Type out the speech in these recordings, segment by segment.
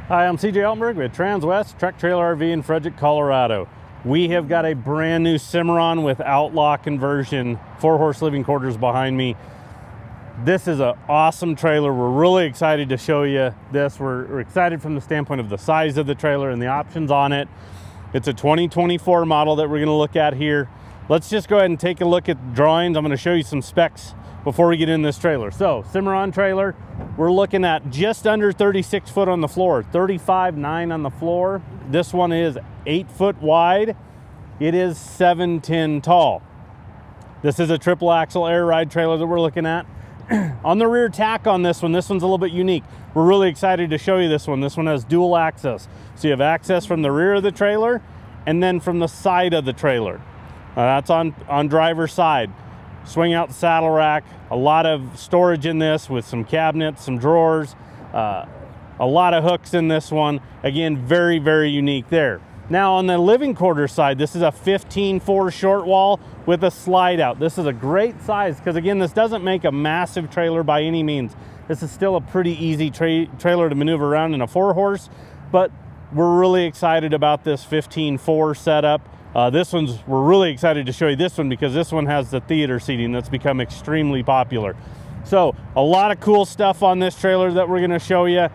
Hi, I'm CJ Altenberg with Transwest Truck Trailer RV in Fredrick, Colorado. We have got a brand new Cimarron with outlaw conversion 4-horse living quarters behind me. This is an awesome trailer. We're really excited to show you this. We're excited from the standpoint of the size of the trailer and the options on it. It's a 2024 model that we're going to look at here. Let's just go ahead and take a look at the drawings. I'm going to show you some specs before we get in this trailer. So, Cimarron trailer, we're looking at just under 36 foot on the floor, 35.9 on the floor. This one is 8 foot wide. It is 7'10" tall. This is a triple axle air ride trailer that we're looking at. On the rear tack on this one's a little bit unique. We're really excited to show you this one. This one has dual access. So you have access from the rear of the trailer and then from the side of the trailer. That's on driver's side. Swing out the saddle rack, a lot of storage in this with some cabinets, some drawers, a lot of hooks in this one. Again, very, very unique there. Now on the living quarters side, this is a 15.4 short wall with a slide out. This is a great size because again, this doesn't make a massive trailer by any means. This is still a pretty easy trailer to maneuver around in a 4-horse, but we're really excited about this 15.4 setup. We're really excited to show you this one because this one has the theater seating that's become extremely popular. So a lot of cool stuff on this trailer that we're going to show you.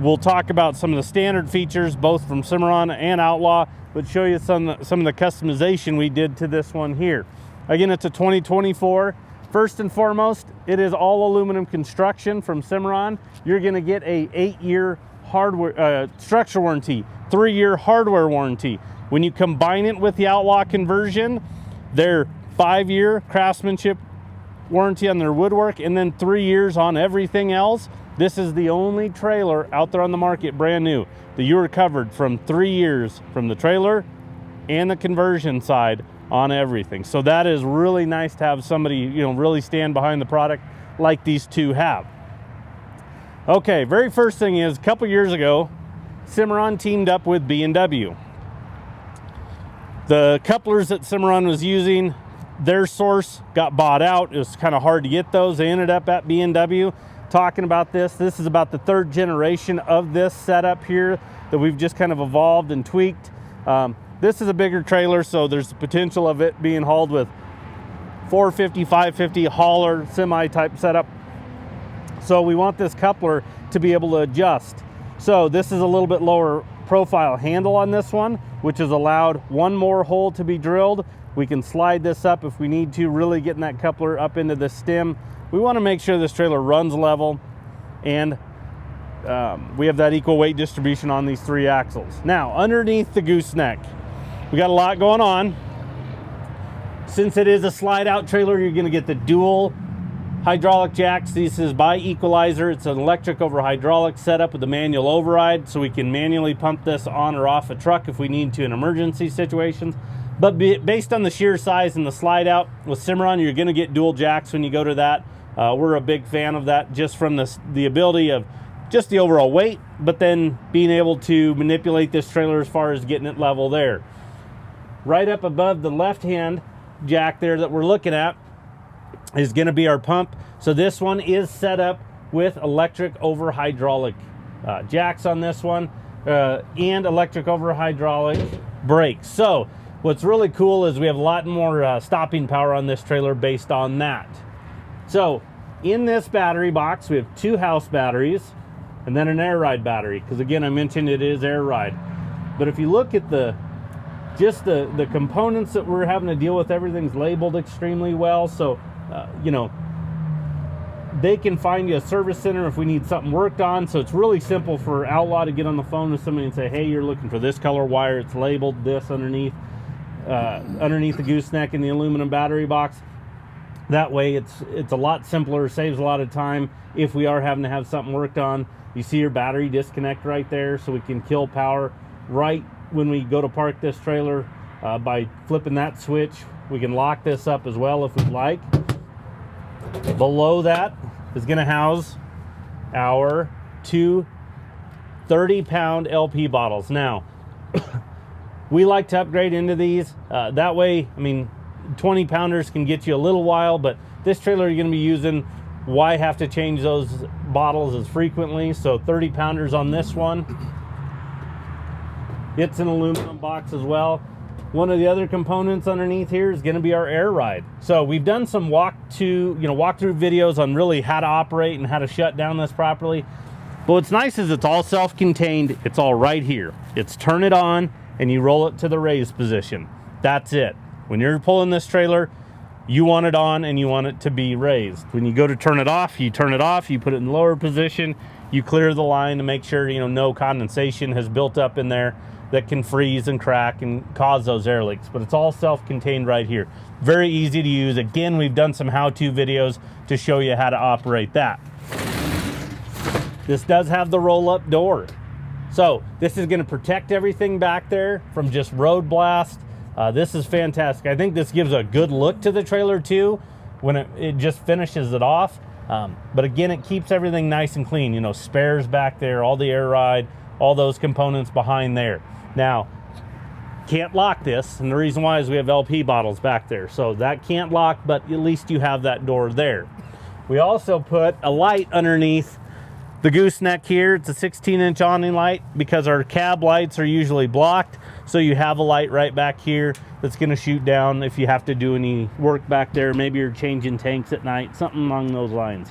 We'll talk about some of the standard features, both from Cimarron and Outlaw, but show you some of the customization we did to this one here. Again, it's a 2024. First and foremost, it is all aluminum construction from Cimarron. You're going to get a 8-year hardware structure warranty, 3-year hardware warranty. When you combine it with the Outlaw conversion, their 5-year craftsmanship warranty on their woodwork and then 3 years on everything else. This is the only trailer out there on the market, brand new, that you are covered from 3 years from the trailer and the conversion side on everything. So that is really nice to have somebody, really stand behind the product like these two have. Okay, very first thing is, a couple years ago, Cimarron teamed up with B&W. The couplers that Cimarron was using, their source got bought out. It was kind of hard to get those. They ended up at B&W. Talking about this is about the 3rd generation of this setup here that we've just kind of evolved and tweaked. This is a bigger trailer, so there's the potential of it being hauled with 450, 550 hauler semi type setup. So we want this coupler to be able to adjust. So this is a little bit lower profile handle on this one, which has allowed one more hole to be drilled. We can slide this up if we need to, really getting that coupler up into the stem. We want to make sure this trailer runs level and we have that equal weight distribution on these 3 axles. Now, underneath the gooseneck, we got a lot going on. Since it is a slide out trailer, you're going to get the dual hydraulic jacks. This is by Equalizer. It's an electric over hydraulic setup with a manual override, so we can manually pump this on or off a truck if we need to in emergency situations. But based on the sheer size and the slide out with Cimarron, you're going to get dual jacks when you go to that. We're a big fan of that, just from the ability of just the overall weight, but then being able to manipulate this trailer as far as getting it level there. Right up above the left hand jack there that we're looking at is going to be our pump. So this one is set up with electric over hydraulic jacks on this one and electric over hydraulic brakes. So what's really cool is we have a lot more stopping power on this trailer based on that. So in this battery box, we have 2 house batteries and then an air ride battery, because again, I mentioned it is air ride. But if you look at the components that we're having to deal with, everything's labeled extremely well. So they can find you a service center if we need something worked on. So it's really simple for Outlaw to get on the phone with somebody and say, hey, you're looking for this color wire. It's labeled this underneath the gooseneck in the aluminum battery box. That way it's a lot simpler, saves a lot of time if we are having to have something worked on. You see your battery disconnect right there, so we can kill power right when we go to park this trailer by flipping that switch. We can lock this up as well if we'd like. Below that is going to house our 2 30-pound LP bottles. Now, we like to upgrade into these. That way, 20-pounders can get you a little while, but this trailer you're going to be using, why have to change those bottles as frequently. So 30 pounders on this one. It's an aluminum box as well. One of the other components underneath here is going to be our air ride. So we've done some walkthrough videos on really how to operate and how to shut down this properly. But what's nice is it's all self-contained. It's all right here. It's turn it on and you roll it to the raised position. That's it. When you're pulling this trailer, you want it on and you want it to be raised. When you go to turn it off, you turn it off, you put it in lower position, you clear the line to make sure no condensation has built up in there that can freeze and crack and cause those air leaks. But it's all self-contained right here. Very easy to use. Again, we've done some how-to videos to show you how to operate that. This does have the roll-up door. So this is gonna protect everything back there from just road blast. This is fantastic. I think this gives a good look to the trailer too when it just finishes it off. But again, it keeps everything nice and clean. Spares back there, all the air ride, all those components behind there. Now, can't lock this, and the reason why is we have LP bottles back there. So that can't lock, but at least you have that door there. We also put a light underneath the gooseneck here. It's a 16-inch awning light because our cab lights are usually blocked. So you have a light right back here that's gonna shoot down if you have to do any work back there. Maybe you're changing tanks at night, something along those lines.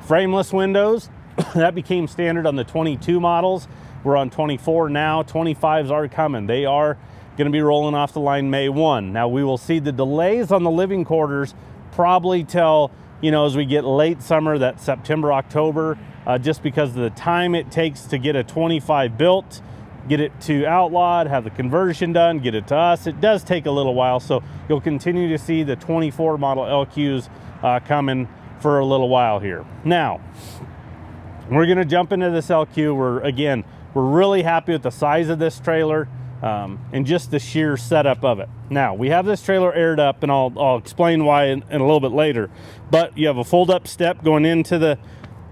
Frameless windows, that became standard on the 22 models. We're on 24 now. 25s are coming. They are going to be rolling off the line May 1. Now we will see the delays on the living quarters probably till, as we get late summer, that September, October, just because of the time it takes to get a 25 built, get it to outlawed, have the conversion done, get it to us. It does take a little while. So you'll continue to see the 24 model LQs coming for a little while here. Now, we're going to jump into this LQ. We're really happy with the size of this trailer and just the sheer setup of it. Now, we have this trailer aired up, and I'll explain why in a little bit later. But you have a fold-up step going into the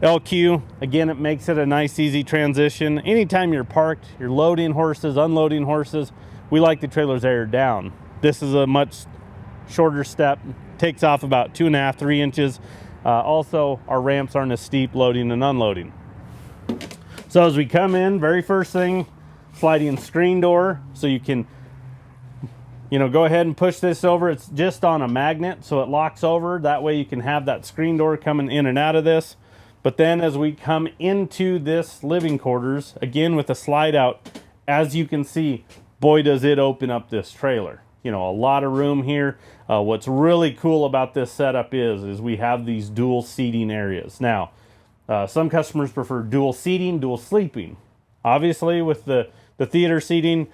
LQ. Again, it makes it a nice, easy transition. Anytime you're parked, you're loading horses, unloading horses, we like the trailers aired down. This is a much shorter step. Takes off about 2.5, 3 inches. Also, our ramps aren't as steep loading and unloading. So as we come in, very first thing, sliding screen door. So you can, go ahead and push this over. It's just on a magnet, so it locks over. That way you can have that screen door coming in and out of this. But then as we come into this living quarters, again with the slide out, as you can see, boy, does it open up this trailer. A lot of room here. What's really cool about this setup is we have these dual seating areas. Now, some customers prefer dual seating, dual sleeping. Obviously, with the theater seating,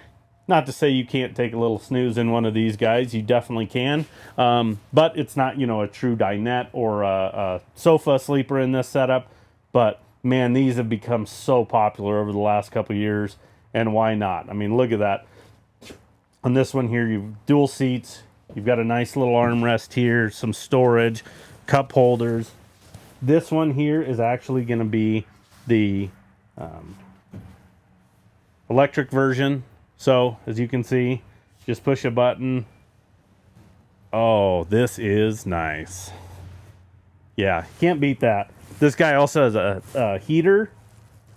not to say you can't take a little snooze in one of these guys, you definitely can. But it's not, a true dinette or a sofa sleeper in this setup. But man, these have become so popular over the last couple of years, and why not? I mean, look at that. On this one here, you've dual seats. You've got a nice little armrest here, some storage, cup holders. This one here is actually going to be the electric version. So as you can see, just push a button. Oh, this is nice. Yeah, can't beat that. This guy also has a heater.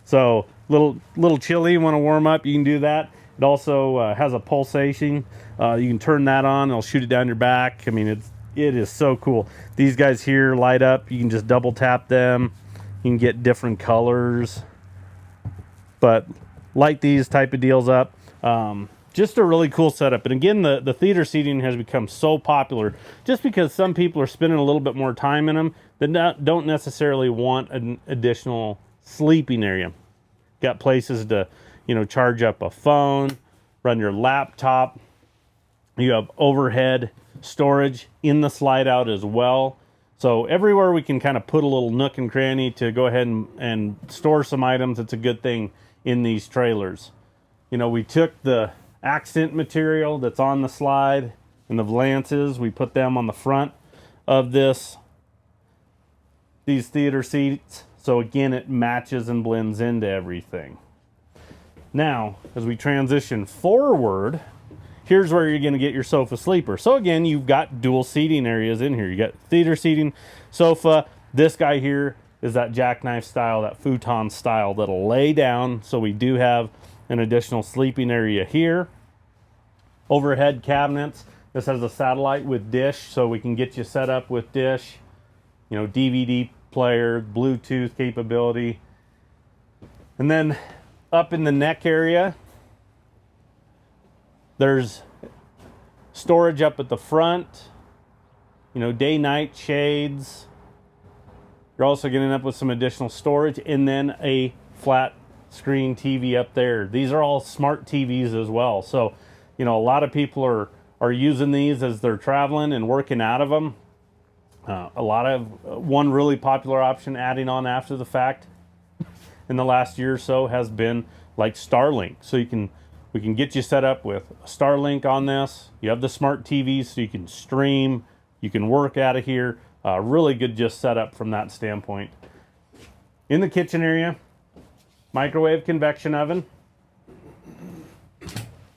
So little chilly, want to warm up, you can do that. It also has a pulsation. You can turn that on, it'll shoot it down your back. I mean, it is so cool. These guys here light up. You can just double tap them. You can get different colors. But light these type of deals up. Just a really cool setup. And again, the theater seating has become so popular just because some people are spending a little bit more time in them that don't necessarily want an additional sleeping area. Got places to, charge up a phone, run your laptop. You have overhead storage in the slide out as well. So everywhere we can kind of put a little nook and cranny to go ahead and store some items, it's a good thing in these trailers. We took the accent material that's on the slide and the valances, we put them on the front of these theater seats. So again, it matches and blends into everything. Now, as we transition forward, here's where you're going to get your sofa sleeper. So again, you've got dual seating areas in here. You got theater seating, sofa. This guy here is that jackknife style, that futon style that'll lay down. So we do have an additional sleeping area here. Overhead cabinets. This has a satellite with dish, so we can get you set up with dish, you know, DVD player, Bluetooth capability. And then up in the neck area, there's storage up at the front, you know, day-night shades. You're also getting up with some additional storage, and then a flat screen TV up there. These are all smart TVs as well. So, you know, a lot of people are using these as they're traveling and working out of them. One really popular option adding on after the fact in the last year or so has been like Starlink. So we can get you set up with Starlink on this. You have the smart TVs so you can stream, you can work out of here. Really good just setup from that standpoint. In the kitchen area, microwave convection oven.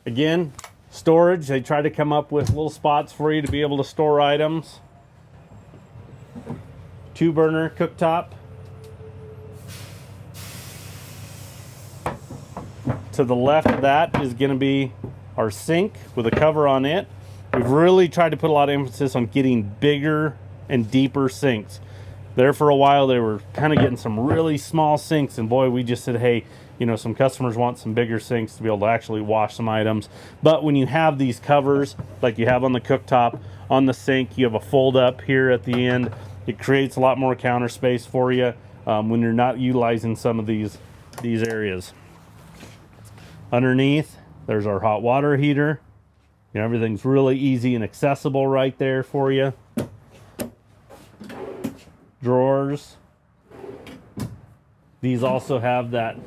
Again, storage. They try to come up with little spots for you to be able to store items. 2-burner cooktop. To the left of that is going to be our sink with a cover on it. We've really tried to put a lot of emphasis on getting bigger and deeper sinks. There for a while they were kind of getting some really small sinks, and boy, we just said, hey, you know, some customers want some bigger sinks to be able to actually wash some items. But when you have these covers like you have on the cooktop, on the sink, you have a fold up here at the end. It creates a lot more counter space for you when you're not utilizing some of these areas. Underneath, there's our hot water heater. You know, everything's really easy and accessible right there for you. Drawers. These also have that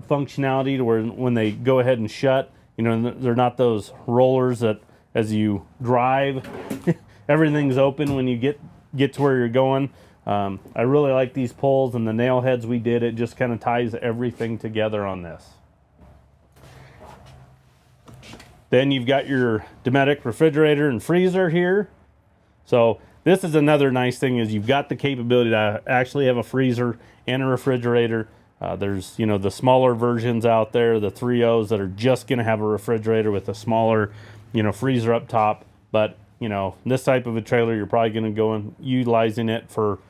functionality to where when they go ahead and shut, you know, they're not those rollers that as you drive, everything's open when you get to where you're going. I really like these pulls and the nail heads we did. It just kind of ties everything together on this. Then you've got your Dometic refrigerator and freezer here. So this is another nice thing, is you've got the capability to actually have a freezer and a refrigerator. There's, you know, the smaller versions out there, the 3.0s that are just going to have a refrigerator with a smaller, you know, freezer up top. But, you know, this type of a trailer, you're probably going to go and utilizing it for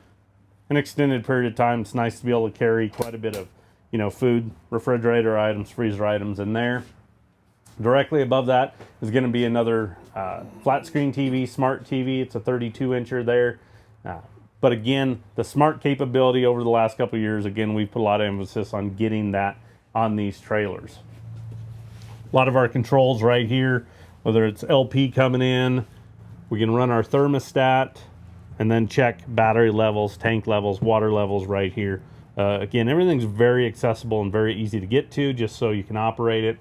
an extended period of time. It's nice to be able to carry quite a bit of, you know, food, refrigerator items, freezer items in there. Directly above that is going to be another flat screen TV, smart TV. It's a 32-incher there. But again, the smart capability over the last couple of years, again, we've put a lot of emphasis on getting that on these trailers. A lot of our controls right here, whether it's LP coming in, we can run our thermostat and then check battery levels, tank levels, water levels right here. Again, everything's very accessible and very easy to get to, just so you can operate it.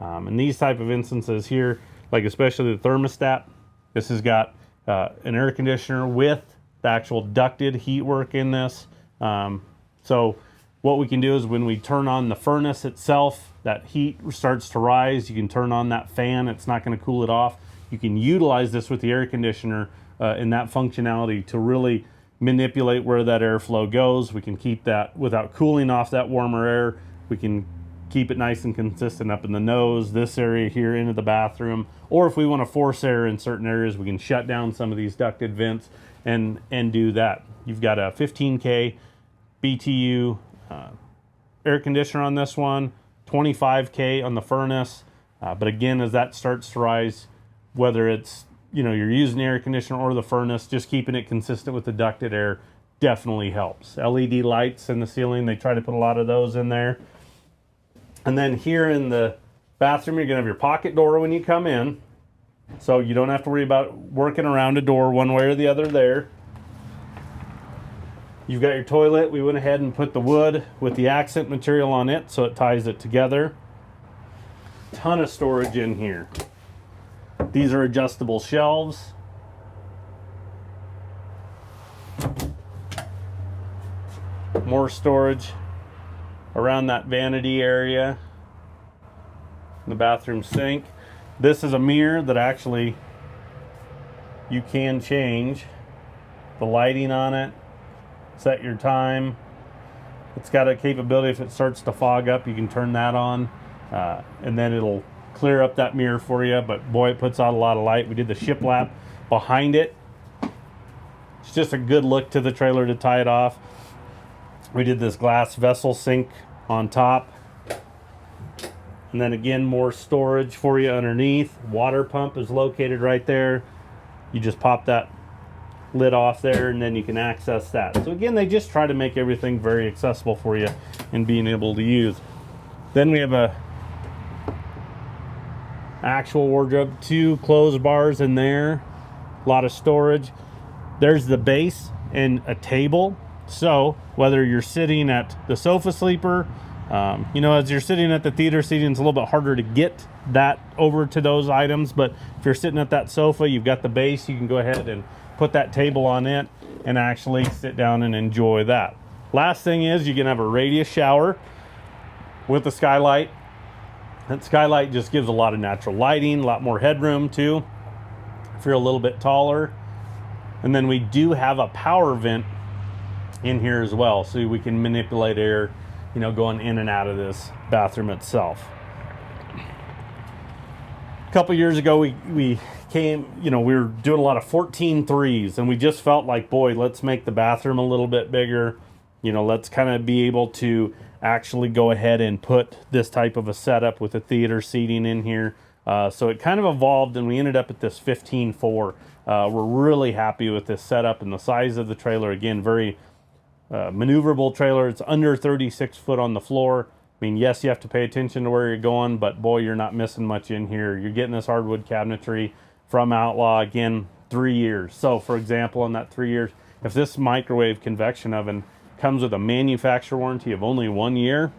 In these type of instances here, like especially the thermostat, this has got an air conditioner with the actual ducted heat work in this. So what we can do is when we turn on the furnace itself, that heat starts to rise. You can turn on that fan. It's not going to cool it off. You can utilize this with the air conditioner in that functionality to really manipulate where that airflow goes. We can keep that without cooling off that warmer air. We can keep it nice and consistent up in the nose, this area here into the bathroom. Or if we want to force air in certain areas, we can shut down some of these ducted vents and do that. You've got a 15K BTU air conditioner on this one, 25K on the furnace. But again, as that starts to rise, whether it's, you know, you're using the air conditioner or the furnace, just keeping it consistent with the ducted air definitely helps. LED lights in the ceiling, they try to put a lot of those in there. And then here in the bathroom, you're going to have your pocket door when you come in. So you don't have to worry about working around a door one way or the other there. You've got your toilet. We went ahead and put the wood with the accent material on it, so it ties it together. Ton of storage in here. These are adjustable shelves. More storage around that vanity area. The bathroom sink. This is a mirror that actually you can change the lighting on it. set your time. It's got a capability, if it starts to fog up, you can turn that on, and then it'll clear up that mirror for you. But boy, it puts out a lot of light. We did the shiplap behind it. It's just a good look to the trailer to tie it off. We did this glass vessel sink on top. And then again, more storage for you underneath. Water pump is located right there. You just pop that lid off there and then you can access that. So again, they just try to make everything very accessible for you and being able to use. Then we have a actual wardrobe, 2 clothes bars in there, a lot of storage. There's the base and a table. So whether you're sitting at the sofa sleeper, you know, as you're sitting at the theater seating, it's a little bit harder to get that over to those items. But if you're sitting at that sofa, you've got the base, you can go ahead and put that table on it and actually sit down and enjoy that. Last thing is you can have a radius shower with the skylight. That skylight just gives a lot of natural lighting, a lot more headroom too, if you're a little bit taller. And then we do have a power vent in here as well, so we can manipulate air, you know, going in and out of this bathroom itself. A couple years ago, we came, you know, we were doing a lot of 14.3s, and we just felt like, boy, let's make the bathroom a little bit bigger. You know, let's kind of be able to actually go ahead and put this type of a setup with a theater seating in here. So it kind of evolved, and we ended up at this 15.4. We're really happy with this setup and the size of the trailer. Again, very maneuverable trailer. It's under 36 foot on the floor. I mean, yes, you have to pay attention to where you're going, but boy, you're not missing much in here. You're getting this hardwood cabinetry from Outlaw, again, 3 years. So for example, in that 3 years, if this microwave convection oven comes with a manufacturer warranty of only 1 year,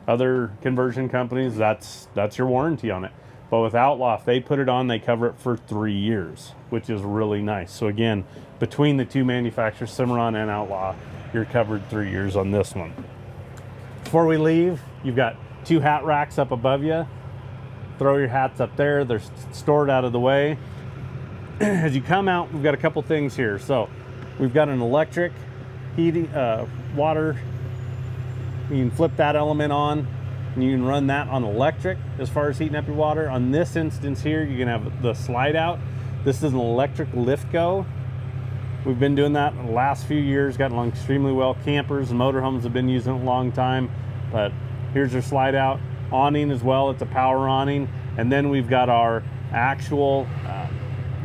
other conversion companies, that's your warranty on it. But with Outlaw, if they put it on, they cover it for 3 years, which is really nice. So again, between the 2 manufacturers, Cimarron and Outlaw, you're covered 3 years on this one. Before we leave, you've got 2 hat racks up above you. Throw your hats up there. They're stored out of the way. As you come out, we've got a couple things here. So we've got an electric heating, water. You can flip that element on, and you can run that on electric as far as heating up your water. On this instance here, you can have the slide out. This is an electric lift go. We've been doing that in the last few years, gotten along extremely well. Campers and motorhomes have been using it a long time, but here's your slide out. Awning as well, it's a power awning. And then we've got our actual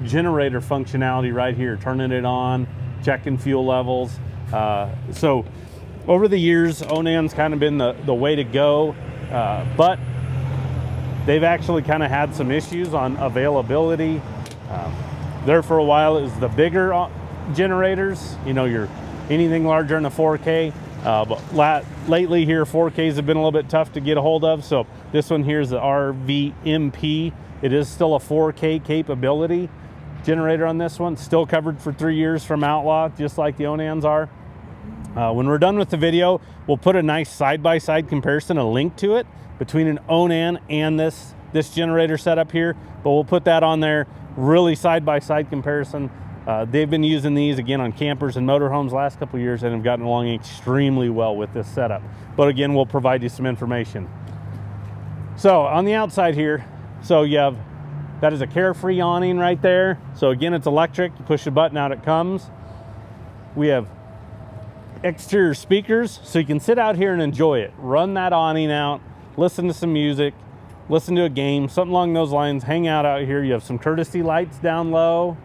generator functionality right here, turning it on, checking fuel levels. So over the years, Onan's kind of been the way to go, but they've actually kind of had some issues on availability. There for a while is the bigger generators, you know, your anything larger than a 4K, but lately here 4Ks have been a little bit tough to get a hold of. So this one here is the RVMP. It is still a 4K capability generator on this one, still covered for 3 years from Outlaw, just like the Onans are. When we're done with the video, we'll put a nice side-by-side comparison, a link to it between an Onan and this generator setup here, but we'll put that on there, really side-by-side comparison. They've been using these again on campers and motorhomes last couple of years and have gotten along extremely well with this setup. But again, we'll provide you some information. So on the outside here, so you have, that is a Carefree awning right there. So again, it's electric. You push a button, out it comes. We have exterior speakers, so you can sit out here and enjoy it. Run that awning out, listen to some music, listen to a game, something along those lines. Hang out here. You have some courtesy lights down low.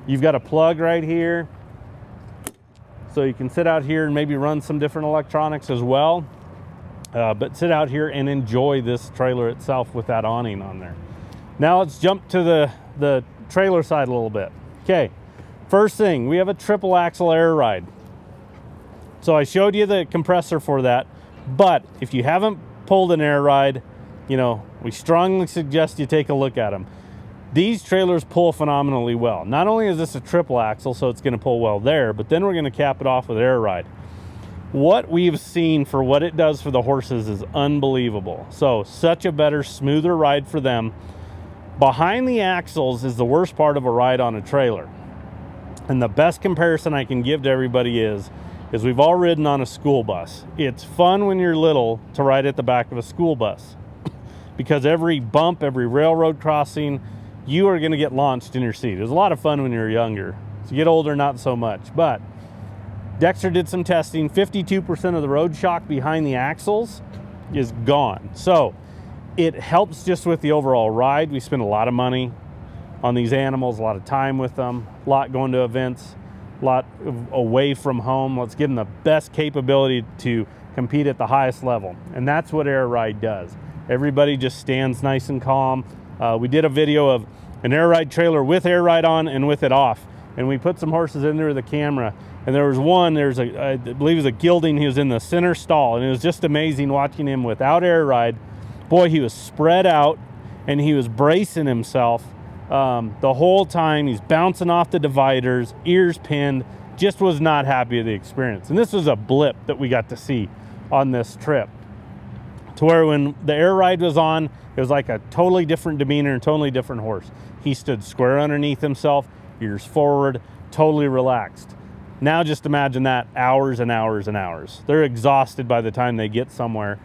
You've got a plug right here, so you can sit out here and maybe run some different electronics as well. But sit out here and enjoy this trailer itself with that awning on there. Now let's jump to the trailer side a little bit. Okay, first thing, we have a triple axle air ride. So I showed you the compressor for that, but if you haven't pulled an air ride, you know, we strongly suggest you take a look at them. These trailers pull phenomenally well. Not only is this a triple axle, so it's going to pull well there, but then we're going to cap it off with air ride. What we've seen for what it does for the horses is unbelievable. So such a better, smoother ride for them. Behind the axles is the worst part of a ride on a trailer. And the best comparison I can give to everybody is we've all ridden on a school bus. It's fun when you're little to ride at the back of a school bus because every bump, every railroad crossing, you are going to get launched in your seat. It was a lot of fun when you were younger. As you get older, not so much. But Dexter did some testing. 52% of the road shock behind the axles is gone. So it helps just with the overall ride. We spend a lot of money on these animals, a lot of time with them, a lot going to events, a lot away from home. Let's give them the best capability to compete at the highest level. And that's what Air Ride does. Everybody just stands nice and calm. We did a video of an Air Ride trailer with Air Ride on and with it off. And we put some horses in there with the camera. And there was one, I believe it was a gelding, he was in the center stall. And it was just amazing watching him without Air Ride. Boy, he was spread out and he was bracing himself the whole time. He's bouncing off the dividers, ears pinned, just was not happy with the experience. And this was a blip that we got to see on this trip, to where when the Air Ride was on, it was like a totally different demeanor and totally different horse. He stood square underneath himself, ears forward, totally relaxed. Now just imagine that hours and hours and hours. They're exhausted by the time they get somewhere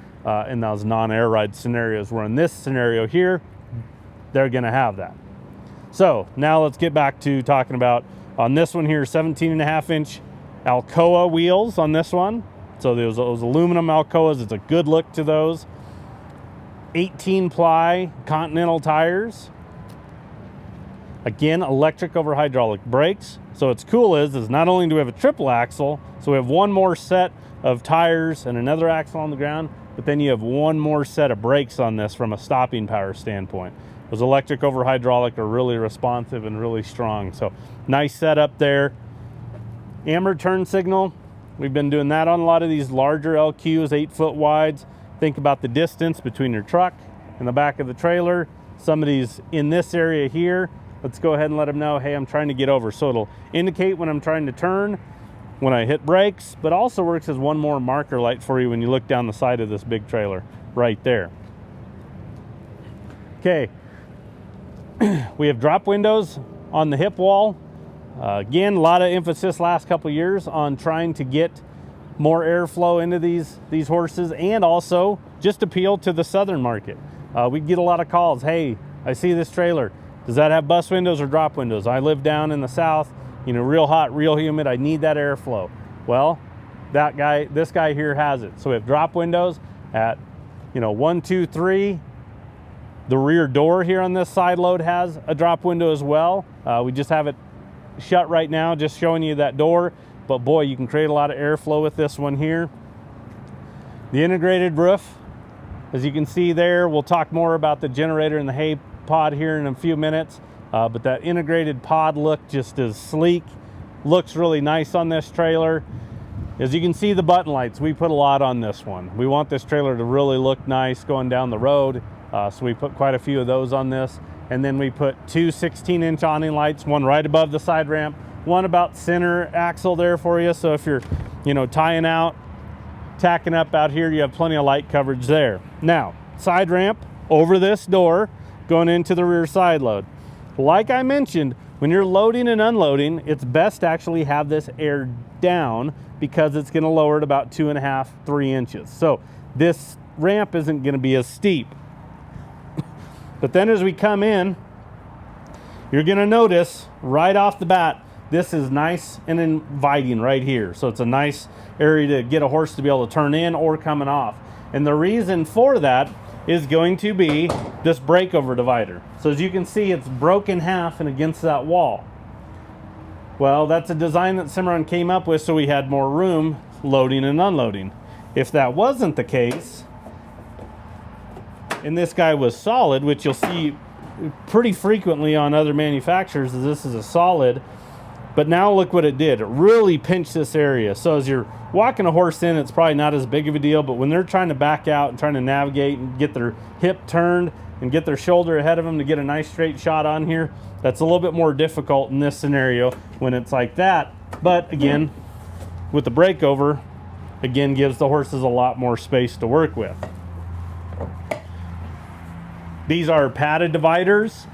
in those non-Air Ride scenarios, where in this scenario here, they're gonna have that. So now let's get back to talking about, on this one here, 17.5-inch Alcoa wheels on this one. So those aluminum Alcoas, it's a good look to those. 18-ply Continental tires. Again, electric over hydraulic brakes. So what's cool is not only do we have a triple axle, so we have one more set of tires and another axle on the ground, but then you have one more set of brakes on this from a stopping power standpoint. Those electric over hydraulic are really responsive and really strong. So nice setup there. Amber turn signal. We've been doing that on a lot of these larger LQs, 8-foot wides. Think about the distance between your truck and the back of the trailer. Somebody's in this area here. Let's go ahead and let them know, hey, I'm trying to get over. So it'll indicate when I'm trying to turn, when I hit brakes, but also works as one more marker light for you when you look down the side of this big trailer right there. Okay. We have drop windows on the hip wall. Again, a lot of emphasis last couple of years on trying to get more airflow into these horses, and also just appeal to the southern market. We get a lot of calls. Hey, I see this trailer. Does that have bus windows or drop windows? I live down in the south, you know, real hot, real humid. I need that airflow. Well, this guy here has it. So we have drop windows at, 1, 2, 3. The rear door here on this side load has a drop window as well. We just have it shut right now, just showing you that door. But boy, you can create a lot of airflow with this one here. The integrated roof, as you can see there, we'll talk more about the generator and the hay pod here in a few minutes. But that integrated pod look just is sleek. Looks really nice on this trailer. As you can see, the button lights, we put a lot on this one. We want this trailer to really look nice going down the road. So we put quite a few of those on this. And then we put two 16-inch awning lights, one right above the side ramp, one about center axle there for you. So if you're, tying out, tacking up out here, you have plenty of light coverage there. Now, side ramp over this door going into the rear side load. Like I mentioned, when you're loading and unloading, it's best to actually have this air down because it's going to lower it about 2.5, 3 inches. So this ramp isn't going to be as steep. But then as we come in, you're going to notice right off the bat, this is nice and inviting right here. So it's a nice area to get a horse to be able to turn in or coming off. And the reason for that is going to be this breakover divider. So as you can see, it's broken in half and against that wall. Well, that's a design that Cimarron came up with so we had more room loading and unloading. If that wasn't the case, and this guy was solid, which you'll see pretty frequently on other manufacturers, is this is a solid, but now look what it did. It really pinched this area. So as you're walking a horse in, it's probably not as big of a deal, but when they're trying to back out and trying to navigate and get their hip turned and get their shoulder ahead of them to get a nice straight shot on here, that's a little bit more difficult in this scenario when it's like that. But again, with the breakover, again, gives the horses a lot more space to work with. These are padded dividers.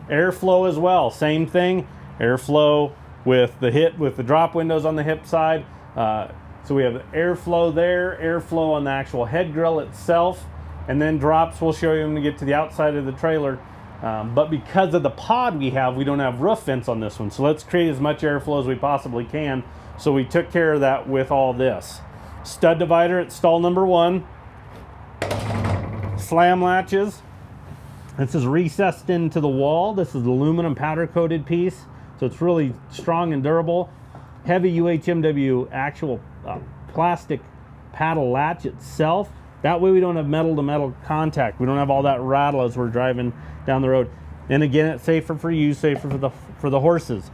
Airflow as well, same thing. Airflow with the drop windows on the hip side. So we have airflow there, airflow on the actual head grill itself, and then drops we'll show you when we get to the outside of the trailer. But because of the pod we don't have roof vents on this one. So let's create as much airflow as we possibly can. So we took care of that with all this. Stud divider at stall number 1. Slam latches. This is recessed into the wall. This is aluminum powder coated piece. So it's really strong and durable. Heavy UHMW actual plastic paddle latch itself. That way we don't have metal to metal contact. We don't have all that rattle as we're driving down the road. And again, it's safer for you, safer for the horses.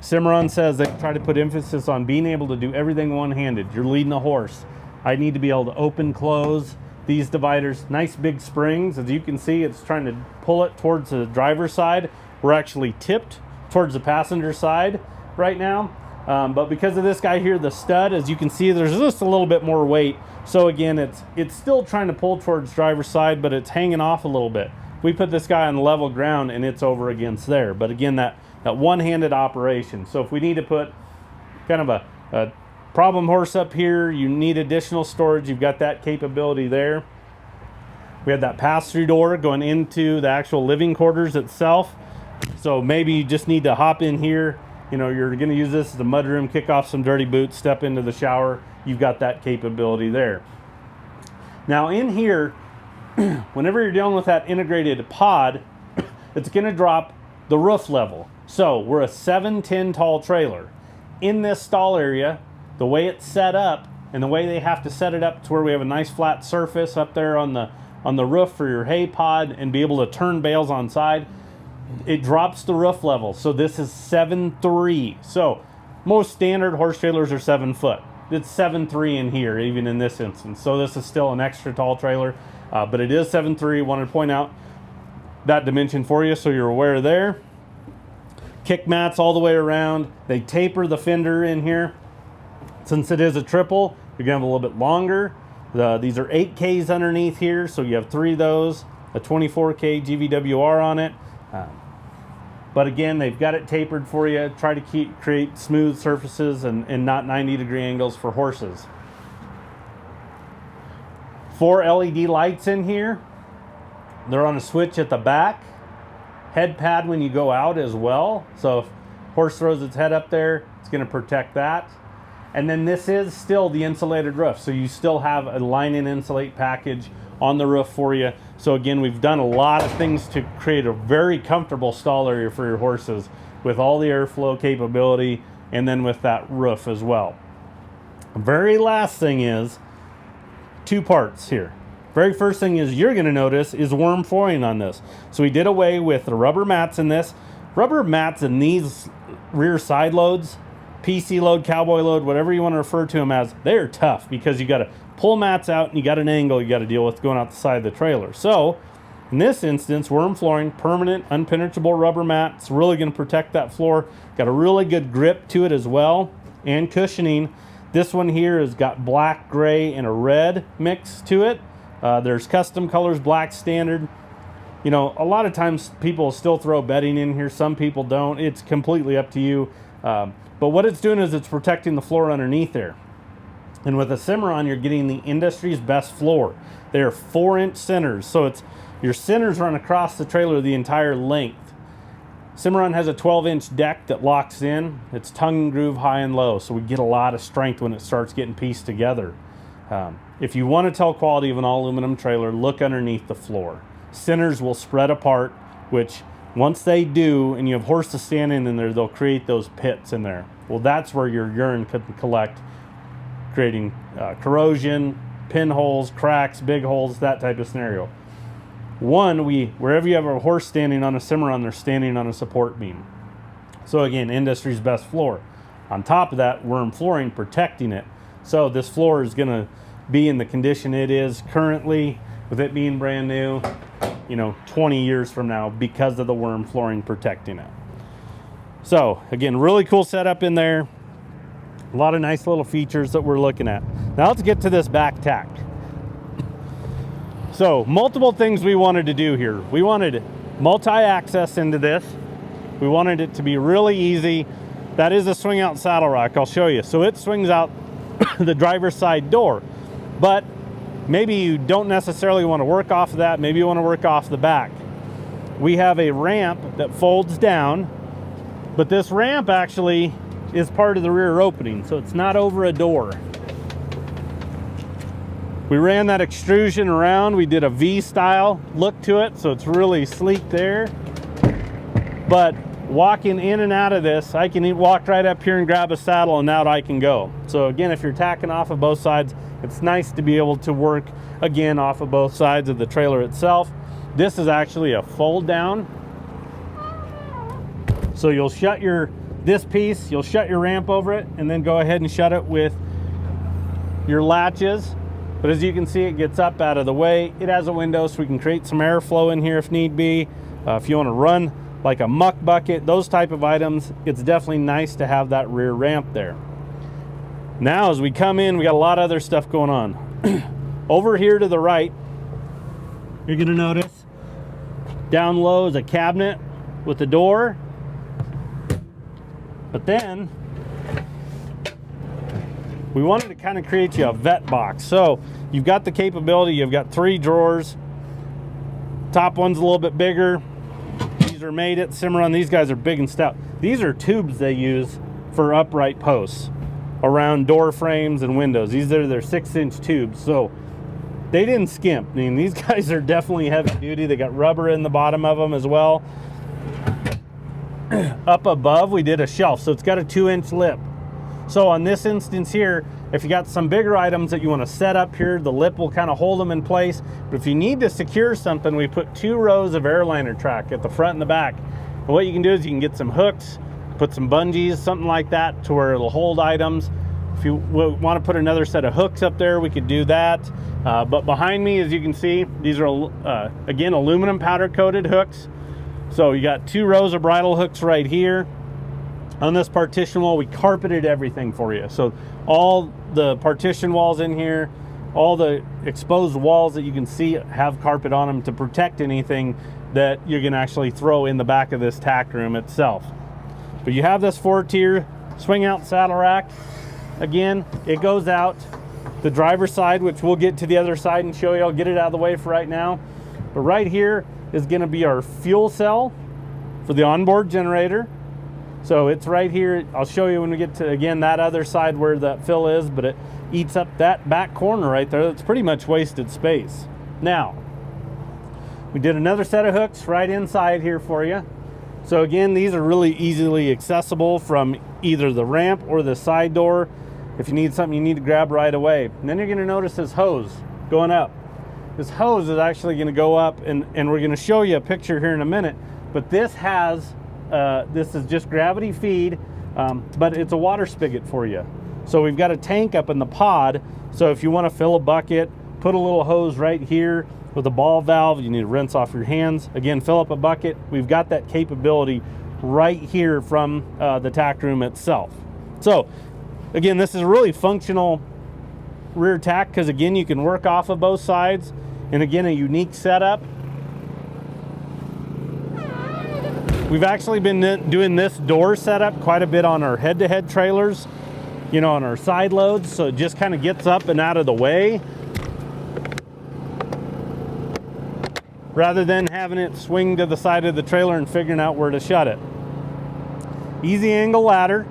Cimarron says they try to put emphasis on being able to do everything one-handed. You're leading a horse. I need to be able to open, close these dividers. Nice big springs. As you can see, it's trying to pull it towards the driver's side. We're actually tipped towards the passenger side right now. But because of this guy here, the stud, as you can see, there's just a little bit more weight. So again, it's still trying to pull towards driver's side, but it's hanging off a little bit. We put this guy on level ground and it's over against there. But again, that one-handed operation. So if we need to put kind of a problem horse up here, you need additional storage, you've got that capability there. We have that pass-through door going into the actual living quarters itself. So maybe you just need to hop in here. You know, you're going to use this as a mudroom, kick off some dirty boots, step into the shower. You've got that capability there. Now in here, whenever you're dealing with that integrated pod, it's going to drop the roof level. So we're a 7'10" tall trailer. In this stall area, the way it's set up and the way they have to set it up to where we have a nice flat surface up there on the roof for your hay pod and be able to turn bales on side, it drops the roof level. So this is 7'3". So most standard horse trailers are 7 foot. It's 7'3" in here, even in this instance. So this is still an extra tall trailer, but it is 7'3". Wanted to point out that dimension for you so you're aware there. Kick mats all the way around. They taper the fender in here. Since it is a triple, you're gonna have a little bit longer. These are 8Ks underneath here, so you have 3 of those, a 24K GVWR on it. But again, they've got it tapered for you. Try to create smooth surfaces and not 90-degree angles for horses. 4 LED lights in here. They're on a switch at the back. Head pad when you go out as well. So if horse throws its head up there, it's going to protect that. And then this is still the insulated roof. So you still have a line and insulate package on the roof for you. So again, we've done a lot of things to create a very comfortable stall area for your horses with all the airflow capability and then with that roof as well. Very last thing is 2 parts here. Very first thing is you're going to notice is werm flooring on this. So we did away with the rubber mats in this. Rubber mats in these rear side loads, PC load, cowboy load, whatever you want to refer to them as, they're tough because you got to pull mats out and you got an angle you got to deal with going out the side of the trailer. So in this instance, werm flooring, permanent, unpenetrable rubber mat. It's really going to protect that floor. Got a really good grip to it as well and cushioning. This one here has got black, gray, and a red mix to it. There's custom colors, black standard. You know, a lot of times people still throw bedding in here. Some people don't. It's completely up to you. But what it's doing is it's protecting the floor underneath there. And with a Cimarron, you're getting the industry's best floor. They are 4-inch centers. So it's your centers run across the trailer the entire length. Cimarron has a 12-inch deck that locks in. It's tongue and groove high and low. So we get a lot of strength when it starts getting pieced together. If you want to tell quality of an all aluminum trailer, look underneath the floor. Centers will spread apart, which once they do, and you have horses standing in there, they'll create those pits in there. Well, that's where your urine could collect, creating corrosion, pinholes, cracks, big holes, that type of scenario. Wherever you have a horse standing on a Cimarron, they're standing on a support beam. So again, industry's best floor. On top of that, werm flooring protecting it. So this floor is going to be in the condition it is currently, with it being brand new, 20 years from now because of the werm flooring protecting it. So again, really cool setup in there. A lot of nice little features that we're looking at. Now let's get to this back tack. So multiple things we wanted to do here. We wanted multi-access into this. We wanted it to be really easy that is a swing out saddle rack. I'll show you. So it swings out the driver's side door, but maybe you don't necessarily want to work off of that. Maybe you want to work off the back. We have a ramp that folds down, but this ramp actually is part of the rear opening, so it's not over a door. We ran that extrusion around. We did a V style look to it, so it's really sleek there. But walking in and out of this, I can walk right up here and grab a saddle and out I can go. So again, if you're tacking off of both sides, it's nice to be able to work again off of both sides of the trailer itself. This is actually a fold down. So you'll shut this piece, you'll shut your ramp over it, and then go ahead and shut it with your latches. But as you can see, it gets up out of the way. It has a window so we can create some airflow in here if need be. If you want to run like a muck bucket, those type of items, it's definitely nice to have that rear ramp there. Now as we come in, we got a lot of other stuff going on. Over here to the right, you're gonna notice down low is a cabinet with a door. But then we wanted to kind of create you a vet box. So you've got the capability, you've got 3 drawers. Top one's a little bit bigger. These are made at Cimarron. These guys are big and stout. These are tubes they use for upright posts around door frames and windows. These are their 6-inch tubes. So they didn't skimp. I mean, these guys are definitely heavy duty. They got rubber in the bottom of them as well. Up above, we did a shelf. So it's got a 2-inch lip. So on this instance here, if you got some bigger items that you want to set up here, the lip will kind of hold them in place. But if you need to secure something, we put 2 rows of airliner track at the front and the back. And what you can do is you can get some hooks, put some bungees, something like that, to where it'll hold items. If you want to put another set of hooks up there, we could do that. But behind me, as you can see, these are, again, aluminum powder coated hooks. So you got 2 rows of bridle hooks right here. On this partition wall, we carpeted everything for you. So all the partition walls in here, all the exposed walls that you can see have carpet on them to protect anything that you're gonna actually throw in the back of this tack room itself. But you have this 4-tier swing out saddle rack. Again, it goes out the driver's side, which we'll get to the other side and show you. I'll get it out of the way for right now. But right here is gonna be our fuel cell for the onboard generator. So it's right here. I'll show you when we get to, again, that other side where that fill is, but it eats up that back corner right there. That's pretty much wasted space. Now, we did another set of hooks right inside here for you. So again, these are really easily accessible from either the ramp or the side door. If you need something you need to grab right away. And then you're gonna notice this hose going up. This hose is actually gonna go up, and we're gonna show you a picture here in a minute, but this has, this is just gravity feed, but it's a water spigot for you. So we've got a tank up in the pod, so if you want to fill a bucket, put a little hose right here with a ball valve. You need to rinse off your hands. Again, fill up a bucket. We've got that capability right here from the tack room itself. So again, this is a really functional rear tack because again, you can work off of both sides, and again, a unique setup. We've actually been doing this door setup quite a bit on our head-to-head trailers, you know, on our side loads, so it just kind of gets up and out of the way rather than having it swing to the side of the trailer and figuring out where to shut it. Easy angle ladder.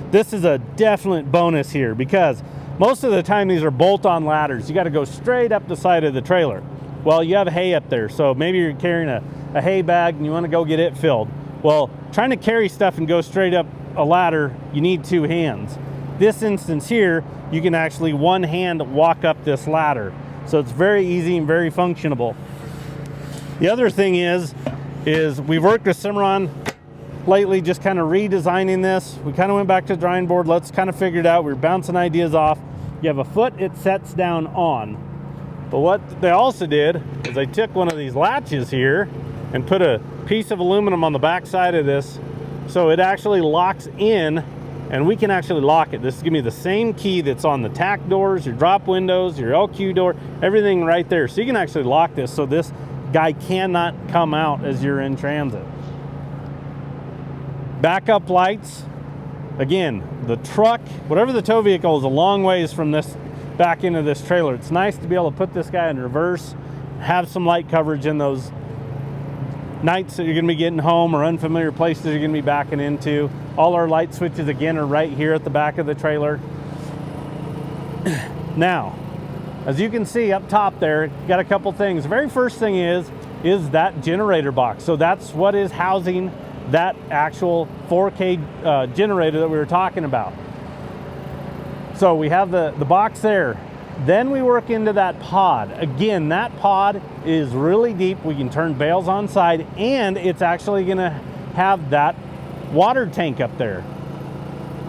This is a definite bonus here because most of the time these are bolt-on ladders. You got to go straight up the side of the trailer. Well, you have hay up there, so maybe you're carrying a hay bag and you want to go get it filled. Well, trying to carry stuff and go straight up a ladder, you need 2 hands. This instance here, you can actually one hand walk up this ladder. So it's very easy and very functional. The other thing is we've worked with Cimarron lately, just kind of redesigning this. We kind of went back to the drawing board. Let's kind of figure it out. We're bouncing ideas off. You have a foot it sets down on. But what they also did is they took one of these latches here and put a piece of aluminum on the back side of this so it actually locks in, and we can actually lock it. This is gonna be the same key that's on the tack doors, your drop windows, your LQ door, everything right there. So you can actually lock this so this guy cannot come out as you're in transit. Backup lights again, the truck, whatever the tow vehicle, is a long ways from this back into this trailer. It's nice to be able to put this guy in reverse, have some light coverage in those nights that you're going to be getting home or unfamiliar places you're going to be backing into. All our light switches, again, are right here at the back of the trailer. Now, as you can see up top there, you got a couple things. The very first thing is that generator box. So that's what is housing that actual 4K generator that we were talking about. So we have the box there. Then we work into that pod. Again, that pod is really deep. We can turn bales on side, and it's actually gonna have that water tank up there.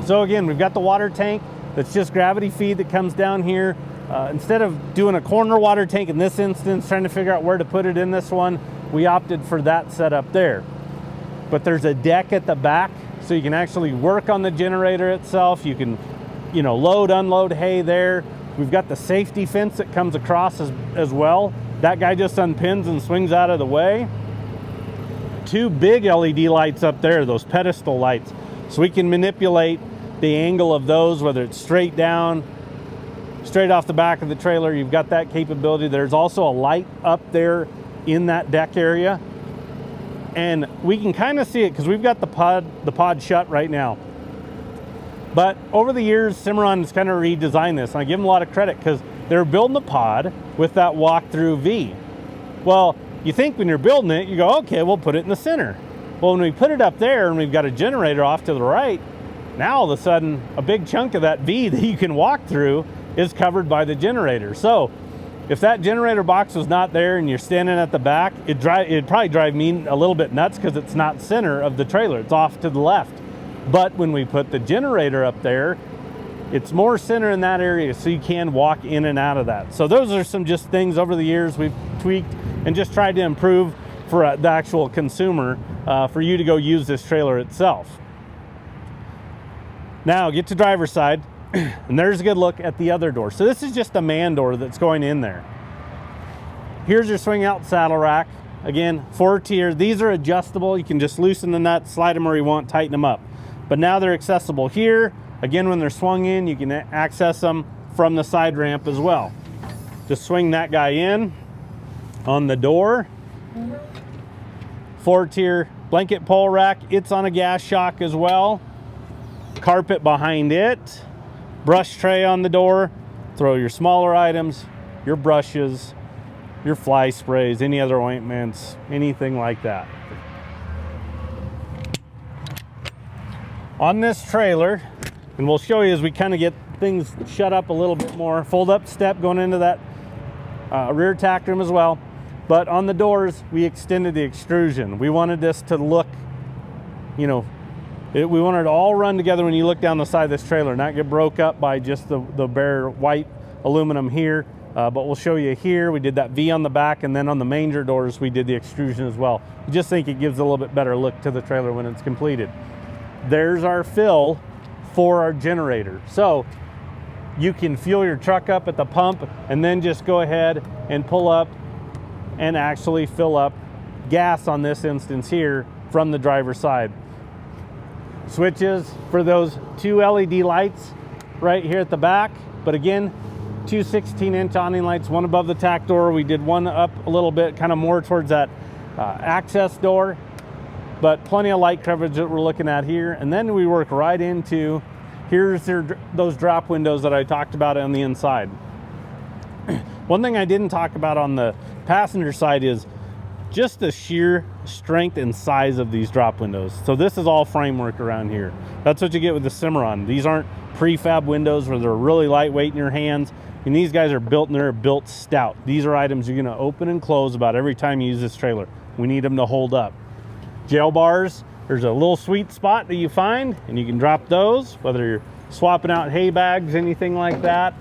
So again, we've got the water tank that's just gravity feed that comes down here. Instead of doing a corner water tank in this instance, trying to figure out where to put it in this one, we opted for that setup there. But there's a deck at the back, so you can actually work on the generator itself. You can, load, unload hay there. We've got the safety fence that comes across as well. That guy just unpins and swings out of the way. 2 big LED lights up there, those pedestal lights. So we can manipulate the angle of those, whether it's straight down, straight off the back of the trailer. You've got that capability. There's also a light up there in that deck area. And we can kind of see it because we've got the pod shut right now. But over the years, Cimarron has kind of redesigned this, and I give them a lot of credit because they were building the pod with that walk-through V. Well, you think when you're building it, you go, okay, we'll put it in the center. Well, when we put it up there and we've got a generator off to the right, now all of a sudden, a big chunk of that V that you can walk through is covered by the generator. So if that generator box was not there and you're standing at the back, it'd probably drive me a little bit nuts because it's not center of the trailer. It's off to the left. But when we put the generator up there, it's more center in that area, so you can walk in and out of that. So those are some just things over the years we've tweaked and just tried to improve for the actual consumer, for you to go use this trailer itself. Now get to driver's side, and there's a good look at the other door. So this is just a man door that's going in there. Here's your swing out saddle rack. Again, 4 tier. These are adjustable. You can just loosen the nuts, slide them where you want, tighten them up. But now they're accessible here. Again, when they're swung in, you can access them from the side ramp as well. Just swing that guy in on the door. 4 tier blanket pole rack. It's on a gas shock as well. Carpet behind it. Brush tray on the door. Throw your smaller items, your brushes, your fly sprays, any other ointments, anything like that. On this trailer, and we'll show you as we kind of get things shut up a little bit more, fold up step going into that rear tack room as well. But on the doors, we extended the extrusion. We wanted this to look, we wanted it all run together when you look down the side of this trailer, not get broke up by just the bare white aluminum here. But we'll show you here, we did that V on the back, and then on the manger doors, we did the extrusion as well. We just think it gives a little bit better look to the trailer when it's completed. There's our fill for our generator. So you can fuel your truck up at the pump and then just go ahead and pull up and actually fill up gas on this instance here from the driver's side. Switches for those 2 LED lights right here at the back. But again, 2 16-inch awning lights, one above the tack door. We did one up a little bit, kind of more towards that access door. But plenty of light coverage that we're looking at here. And then we work right into, here's those drop windows that I talked about on the inside. One thing I didn't talk about on the passenger side is just the sheer strength and size of these drop windows. So this is all framework around here. That's what you get with the Cimarron. These aren't prefab windows where they're really lightweight in your hands. And these guys are built, and they're built stout. These are items you're gonna open and close about every time you use this trailer. We need them to hold up. Jail bars, there's a little sweet spot that you find, and you can drop those, whether you're swapping out hay bags, anything like that.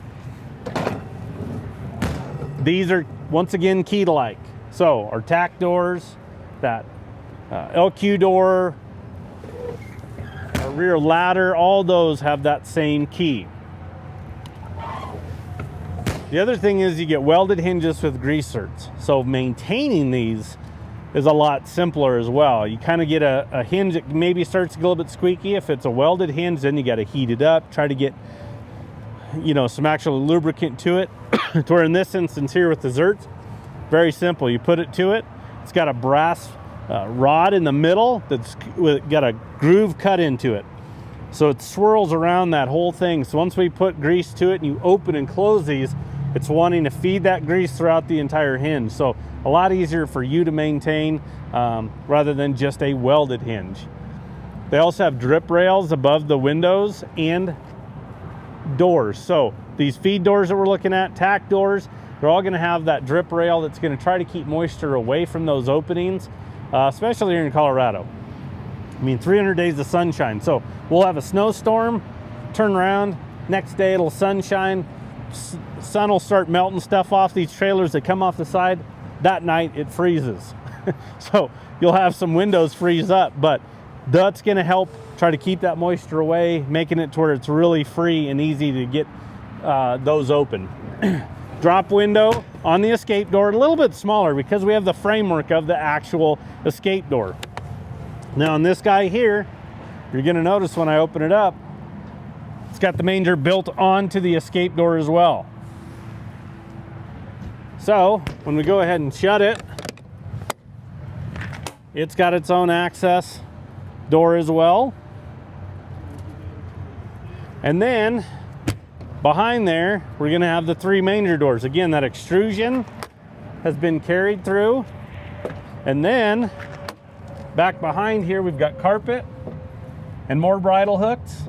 These are, once again, key-like. So our tack doors, that LQ door, our rear ladder, all those have that same key. The other thing is you get welded hinges with grease certs. So maintaining these is a lot simpler as well. You kind of get a hinge that maybe starts to get a little bit squeaky. If it's a welded hinge, then you got to heat it up, try to get, you know, some actual lubricant to it. To where in this instance here with the Zerts, very simple. You put it to it. It's got a brass rod in the middle that's got a groove cut into it. So it swirls around that whole thing. So once we put grease to it and you open and close these, it's wanting to feed that grease throughout the entire hinge. So a lot easier for you to maintain rather than just a welded hinge. They also have drip rails above the windows and doors. So these feed doors that we're looking at, tack doors, they're all going to have that drip rail that's going to try to keep moisture away from those openings, especially here in Colorado. I mean, 300 days of sunshine. So we'll have a snowstorm, turn around, next day it'll sunshine, sun will start melting stuff off these trailers that come off the side. That night it freezes. So you'll have some windows freeze up, but that's going to help try to keep that moisture away, making it to where it's really free and easy to get those open. Drop window on the escape door, a little bit smaller because we have the framework of the actual escape door. Now on this guy here, you're going to notice when I open it up, it's got the manger built onto the escape door as well. So when we go ahead and shut it, it's got its own access door as well. And then behind there, we're going to have the 3 manger doors. Again, that extrusion has been carried through. And then back behind here, we've got carpet and more bridle hooks.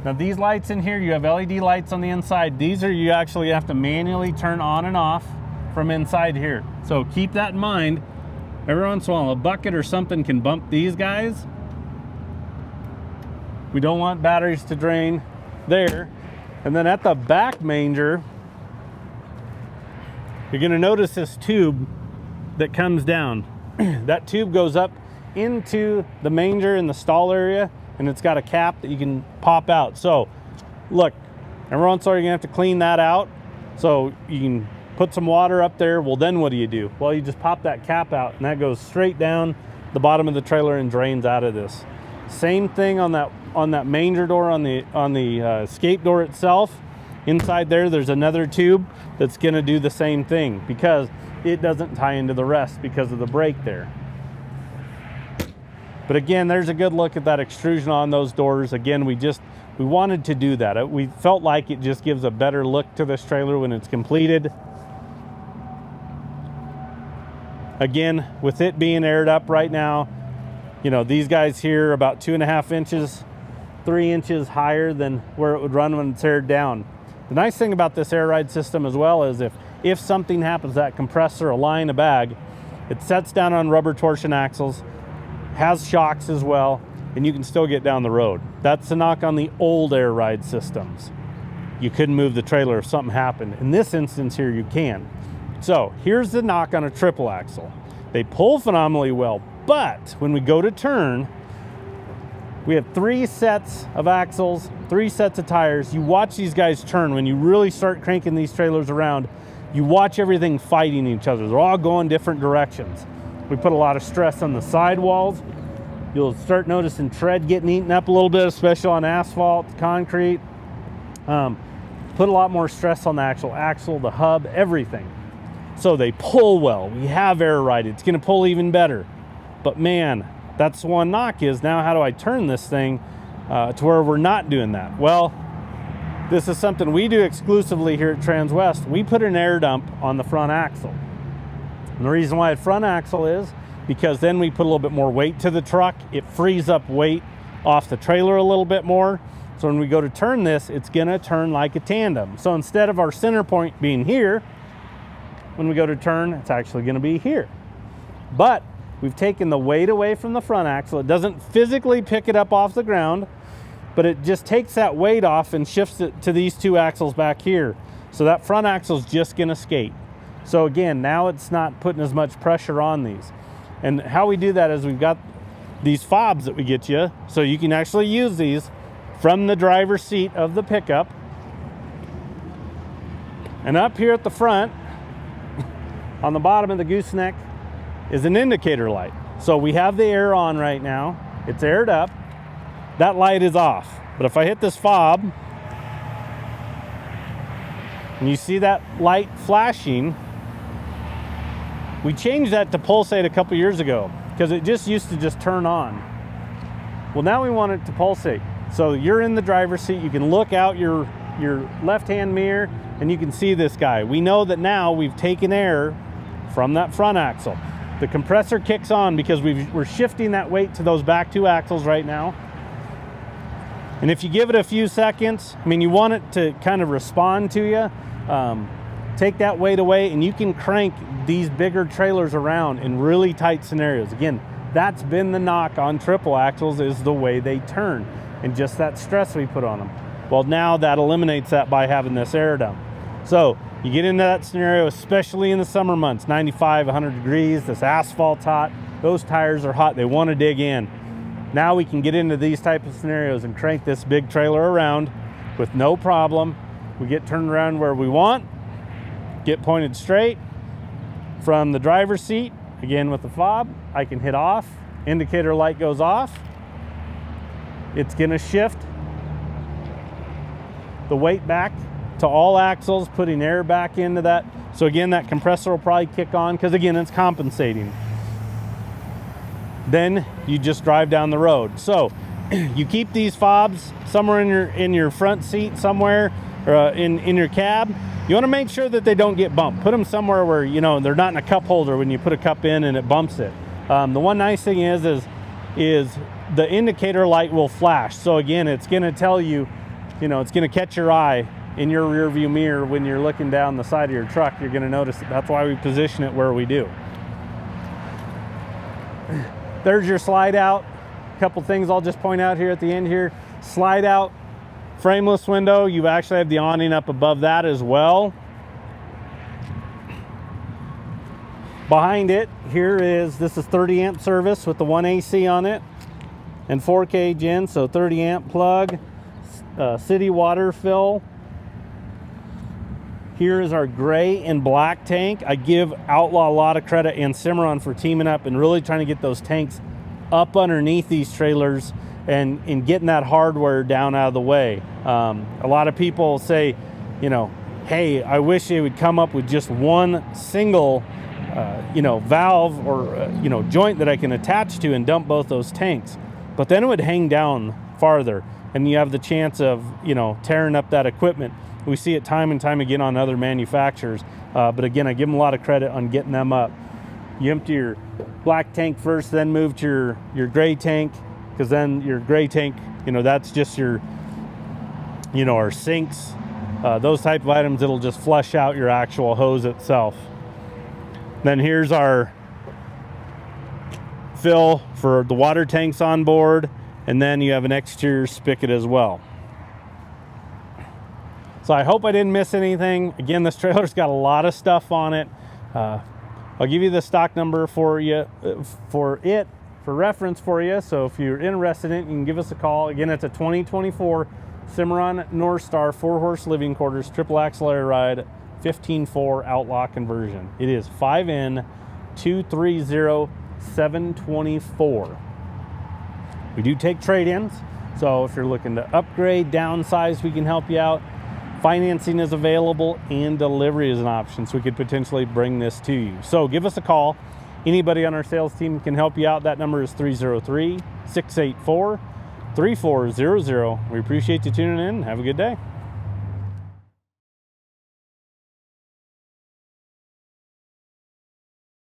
Now these lights in here, you have LED lights on the inside. These are, you actually have to manually turn on and off from inside here. So keep that in mind. Every once in a while, a bucket or something can bump these guys. We don't want batteries to drain there. And then at the back manger, you're going to notice this tube that comes down. That tube goes up into the manger in the stall area, and it's got a cap that you can pop out. So look, every once in a while you're going to have to clean that out. So you can put some water up there. Well, then what do? Well, you just pop that cap out, and that goes straight down the bottom of the trailer and drains out of this. Same thing on that manger door on the escape door itself. Inside there's another tube that's going to do the same thing because it doesn't tie into the rest because of the break there. But again, there's a good look at that extrusion on those doors. Again, we wanted to do that. We felt like it just gives a better look to this trailer when it's completed. Again, with it being aired up right now, you know, these guys here are about 2.5 inches, 3 inches higher than where it would run when it's aired down. The nice thing about this air ride system as well is if something happens, that compressor, a line, a bag, it sets down on rubber torsion axles, has shocks as well, and you can still get down the road. That's the knock on the old air ride systems. You couldn't move the trailer if something happened. In this instance here, you can. So here's the knock on a triple axle. They pull phenomenally well, but when we go to turn, we have 3 sets of axles, 3 sets of tires. You watch these guys turn. When you really start cranking these trailers around, you watch everything fighting each other. They're all going different directions. We put a lot of stress on the sidewalls. You'll start noticing tread getting eaten up a little bit, especially on asphalt, concrete. Put a lot more stress on the actual axle, the hub, everything. So they pull well. We have air ride. It's going to pull even better. But man, that's one knock is now how do I turn this thing to where we're not doing that? Well, this is something we do exclusively here at Transwest. We put an air dump on the front axle. And the reason why a front axle is because then we put a little bit more weight to the truck. It frees up weight off the trailer a little bit more. So when we go to turn this, it's going to turn like a tandem. So instead of our center point being here, when we go to turn, it's actually going to be here. But we've taken the weight away from the front axle. It doesn't physically pick it up off the ground, but it just takes that weight off and shifts it to these 2 axles back here. So that front axle is just going to skate. So again, now it's not putting as much pressure on these. And how we do that is we've got these fobs that we get you, so you can actually use these from the driver's seat of the pickup. And up here at the front, on the bottom of the gooseneck, is an indicator light. So we have the air on right now. It's aired up. That light is off. But if I hit this fob, and you see that light flashing, we changed that to pulsate a couple years ago because it just used to just turn on. Well, now we want it to pulsate. So you're in the driver's seat, you can look out your left-hand mirror and you can see this guy. We know that now we've taken air from that front axle. The compressor kicks on because we're shifting that weight to those back two axles right now. And if you give it a few seconds, I mean, you want it to kind of respond to you, take that weight away, and you can crank these bigger trailers around in really tight scenarios. Again, that's been the knock on triple axles, is the way they turn and just that stress we put on them. Well, now that eliminates that by having this air down. So you get into that scenario, especially in the summer months, 95, 100 degrees, this asphalt's hot, those tires are hot, they want to dig in. Now we can get into these type of scenarios and crank this big trailer around with no problem. We get turned around where we want, get pointed straight from the driver's seat. Again, with the fob, I can hit off, indicator light goes off. It's gonna shift the weight back to all axles, putting air back into that. So again, that compressor will probably kick on because again, it's compensating. Then you just drive down the road. So you keep these fobs somewhere in your front seat somewhere, or in your cab. You want to make sure that they don't get bumped. Put them somewhere where, you know, they're not in a cup holder when you put a cup in and it bumps it. The one nice thing is the indicator light will flash. So again, it's going to tell you, you know, it's going to catch your eye in your rear view mirror when you're looking down the side of your truck. You're going to notice it. That's why we position it where we do. There's your slide out. A couple things I'll just point out here at the end here. Slide out frameless window. You actually have the awning up above that as well. Behind it, this is 30 amp service with the 1 AC on it and 4K gen, so 30 amp plug, city water fill. Here is our gray and black tank. I give Outlaw a lot of credit and Cimarron for teaming up and really trying to get those tanks up underneath these trailers and getting that hardware down out of the way. A lot of people say, you know, hey, I wish they would come up with just one single, you know, valve or, you know, joint that I can attach to and dump both those tanks. But then it would hang down farther and you have the chance of, you know, tearing up that equipment. We see it time and time again on other manufacturers. But again, I give them a lot of credit on getting them up. You empty your black tank first, then move to your gray tank, because then your gray tank, you know, that's just your, you know, our sinks, those type of items. It'll just flush out your actual hose itself. Then here's our fill for the water tanks on board, and then you have an exterior spigot as well. So I hope I didn't miss anything. Again, this trailer's got a lot of stuff on it. I'll give you the stock number for reference for you. So if you're interested in it, you can give us a call. Again, it's a 2024 Cimarron Norstar 4-horse living quarters, triple axle air ride, 15.4 Outlaw conversion. It is 5N230724. We do take trade-ins. So if you're looking to upgrade, downsize, we can help you out. Financing is available and delivery is an option, so we could potentially bring this to you. So give us a call. Anybody on our sales team can help you out. That number is 303-684-3400. We appreciate you tuning in. Have a good day.